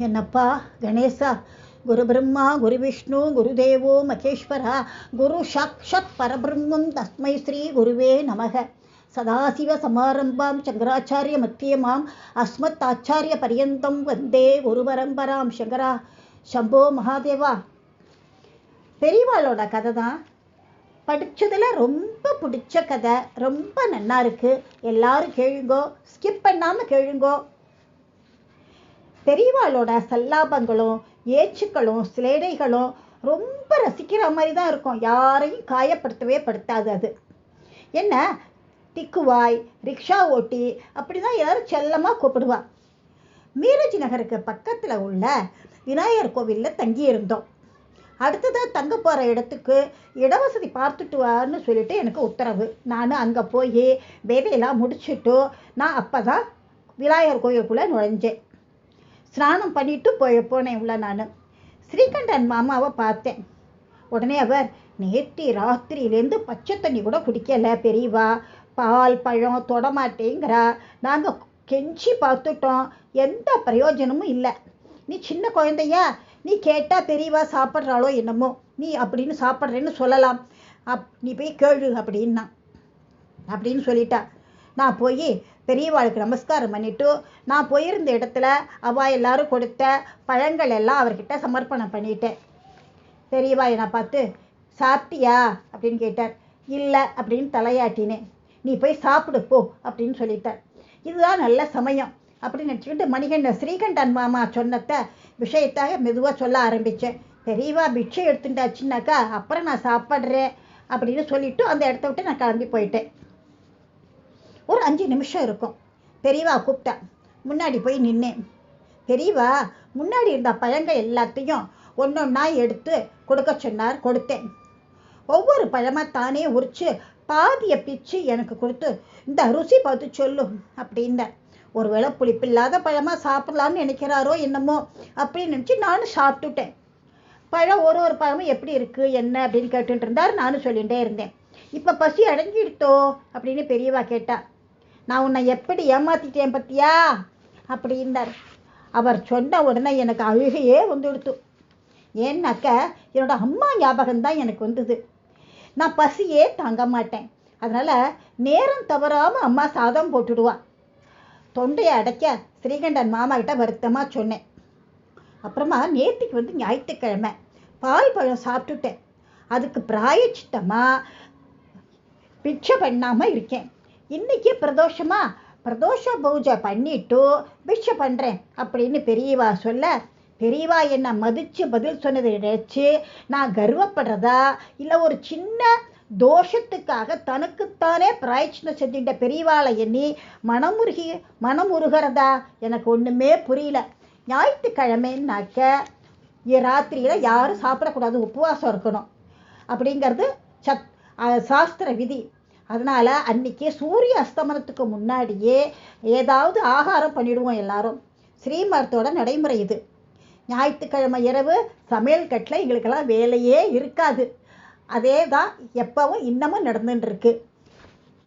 என்னப்பா கணேசா, குரு பிரம்மா குரு விஷ்ணு குருதேவோ மகேஸ்வரா, குரு சாக்ஷாத் பரபிரம்மம் தஸ்மை ஸ்ரீ குருவே நமக. சதாசிவ சமாரம்பாம் சங்கராச்சாரிய மத்தியமாம் அஸ்மத் ஆச்சாரிய பரியந்தம் வந்தே குரு பரம்பராம் சங்கரா. சம்போ மகாதேவா. பெரியவாளோட கதை தான் படித்ததில் ரொம்ப பிடிச்ச கதை. ரொம்ப நல்லா இருக்கு. எல்லாரும் கேளுங்கோ, ஸ்கிப் பண்ணாமல் கேளுங்கோ. பெரியவாளோட சல்லாபங்களும் ஏச்சுக்களும் சிலேடைகளும் ரொம்ப ரசிக்கிற மாதிரி தான் இருக்கும். யாரையும் காயப்படுத்தவே படுத்தாது. அது என்ன திக்குவாய், ரிக்ஷா ஓட்டி அப்படி தான் எல்லாரும் செல்லமாக கூப்பிடுவா. மீரஜ் நகருக்கு பக்கத்தில் உள்ள விநாயகர் கோவிலில் தங்கியிருந்தோம். அடுத்ததாக தங்க போகிற இடத்துக்கு இடவசதி பார்த்துட்டு வான்னு சொல்லிட்டு எனக்கு உத்தரவு. நான் அங்கே போய் வேலையெல்லாம் முடிச்சுட்டு நான் அப்போ தான் விநாயகர் கோவிலுக்குள்ளே நுழைஞ்சேன். ஸ்நானம் பண்ணிட்டு போனேன் உள்ள. நான் ஸ்ரீகண்டன் மாமாவை பார்த்தேன். உடனே அவர், நேற்று ராத்திரியிலேருந்து பச்சை தண்ணி கூட குடிக்கலை பெரியவா, பால் பழம் தொடமாட்டேங்கிறா, நாங்கள் கெஞ்சி பார்த்துட்டோம், எந்த பிரயோஜனமும் இல்லை. நீ சின்ன குழந்தையா, நீ கேட்டால் பெரியவா சாப்பிட்றாளோ என்னமோ, நீ அப்படின்னு சாப்பிட்றேன்னு சொல்லலாம், நீ போய் கேளு அப்படின்னு சொல்லிட்டா. நான் போய் பெரியவாளுக்கு நமஸ்காரம் பண்ணிவிட்டு நான் போயிருந்த இடத்துல அவள் எல்லாரும் கொடுத்த பழங்கள் எல்லாம் அவர்கிட்ட சமர்ப்பணம் பண்ணிட்டேன். பெரியவா என்னை பார்த்து, சாப்பிட்டியா அப்படின்னு கேட்டார். இல்லை அப்படின்னு தலையாட்டினேன். நீ போய் சாப்பிடு போ அப்படின்னு சொல்லிட்டார். இதுதான் நல்ல சமயம் அப்படின்னு நினச்சிக்கிட்டு மணிகண்டன் ஸ்ரீகண்டன் மாமா சொன்னத்தை விஷயத்தாக மெதுவாக சொல்ல ஆரம்பித்தேன். பெரியவா பிக்ஷை எடுத்துட்டாச்சுன்னாக்கா அப்புறம் நான் சாப்பிட்றேன் அப்படின்னு சொல்லிவிட்டு அந்த இடத்த விட்டு நான் கிளம்பி போயிட்டேன். ஒரு 5 நிமிஷம் இருக்கும். பெரியவா கூப்பிட்டா. முன்னாடி போய் நின்னேன். பெரியவா முன்னாடி இருந்த பழங்கள் எல்லாத்தையும் ஒன்றொன்னா எடுத்து கொடுக்க சொன்னார். கொடுத்தேன். ஒவ்வொரு பழமாக தானே உரித்து பாதியை பிச்சு எனக்கு கொடுத்து, இந்த ருசி பார்த்து சொல்லு அப்படின்னார். ஒருவேளை புளிப்பில்லாத பழமாக சாப்பிட்லான்னு நினைக்கிறாரோ என்னமோ அப்படின்னு நினச்சி நானும் சாப்பிட்டுட்டேன். பழம் ஒரு பழமும் எப்படி இருக்குது என்ன அப்படின்னு கேட்டுட்டு இருந்தார். நானும் சொல்லிகிட்டே இருந்தேன். இப்போ பசி அடங்கிடுத்தோ அப்படின்னு பெரியவா கேட்டா. நான் உன்னை எப்படி ஏமாத்திட்டேன் பத்தியா அப்படின்னார். அவர் சொன்ன உடனே எனக்கு அழுகையே வந்துடுத்து. ஏன்னாக்க என்னோட அம்மா ஞாபகம்தான் எனக்கு வந்தது. நான் பசியே தாங்க மாட்டேன். அதனால் நேரம் தவறாமல் அம்மா சாதம் போட்டுடுவா. தொண்டையை அடைக்க ஸ்ரீகண்டன் மாமா கிட்ட வருத்தமாக சொன்னேன். அப்புறமா நேற்றுக்கு ஞாயிற்றுக்கிழமை பால் பழம் சாப்பிட்டுட்டேன். அதுக்கு பிராயச்சித்தமாக பிட்சை பண்ணாமல் இருக்கேன். இன்றைக்கி பிரதோஷ பூஜை பண்ணிட்டு பிட்சை பண்ணுறேன் அப்படின்னு பெரியவா சொல்ல, பெரியவா என்னை மதித்து பதில் சொன்னதை நினைச்சு நான் கர்வப்படுறதா இல்லை ஒரு சின்ன தோஷத்துக்காக தனக்குத்தானே பிராயச்சித்தம் செஞ்சுட்ட பெரியவாளை எண்ணி மனமுருகிறதா எனக்கு ஒன்றுமே புரியல. ஞாயிற்றுக்கிழமைன்னாக்க ராத்திரியில் யாரும் சாப்பிடக்கூடாது, உபவாசம் இருக்கணும் அப்படிங்கிறது சாஸ்திர விதி. அதனால் அன்றைக்கி சூரிய அஸ்தமனத்துக்கு முன்னாடியே ஏதாவது ஆகாரம் பண்ணிவிடுவோம் எல்லாரும். ஸ்ரீமரத்தோட நடைமுறை இது. ஞாயிற்றுக்கிழமை இரவு சமையல் கட்டில் எங்களுக்கெல்லாம் வேலையே இருக்காது. அதே தான் எப்பவும் இன்னமும் நடந்துட்டுருக்கு.